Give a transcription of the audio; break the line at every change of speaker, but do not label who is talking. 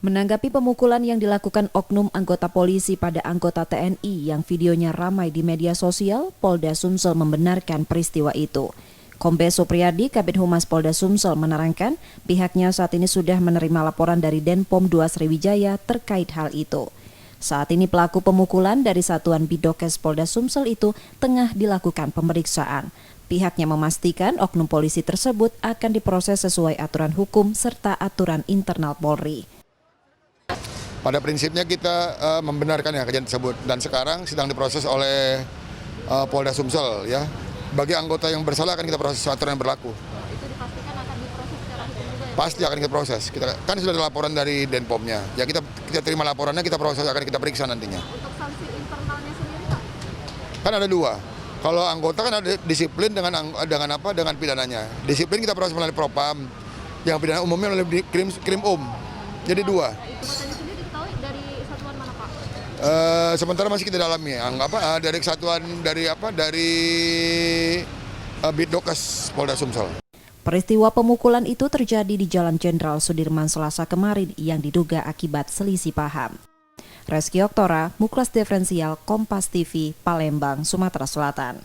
Menanggapi pemukulan yang dilakukan oknum anggota polisi pada anggota TNI yang videonya ramai di media sosial, Polda Sumsel membenarkan peristiwa itu. Kombes Supriyadi, Kabid Humas Polda Sumsel menerangkan pihaknya saat ini sudah menerima laporan dari Denpom 2 Sriwijaya terkait hal itu. Saat ini pelaku pemukulan dari Satuan Bidokes Polda Sumsel itu tengah dilakukan pemeriksaan. Pihaknya memastikan oknum polisi tersebut akan diproses sesuai aturan hukum serta aturan internal Polri.
Pada prinsipnya kita membenarkan ya kejadian tersebut dan sekarang sedang diproses oleh Polda Sumsel ya. Bagi anggota yang bersalah akan kita proses aturan yang berlaku.
Itu dipastikan akan diproses secara hukum juga ya?
Pasti akan kita proses. Kita kan sudah ada laporan dari Denpomnya. Ya kita terima laporannya, kita proses, akan kita periksa nantinya.
Untuk sanksi internalnya sendiri Pak?
Kan ada dua. Kalau anggota kan ada disiplin dengan pidananya. Disiplin kita proses melalui propam. Yang pidana umumnya melalui krim Jadi dua.
Itu katanya sendiri diketahui dari satuan mana Pak?
Sementara masih kita dalami, dari kesatuan dari Bidokes Polda Sumsel.
Peristiwa pemukulan itu terjadi di Jalan Jenderal Sudirman Selasa kemarin yang diduga akibat selisih paham. Reski Oktora, Muklas Diferensial, Kompas TV, Palembang, Sumatera Selatan.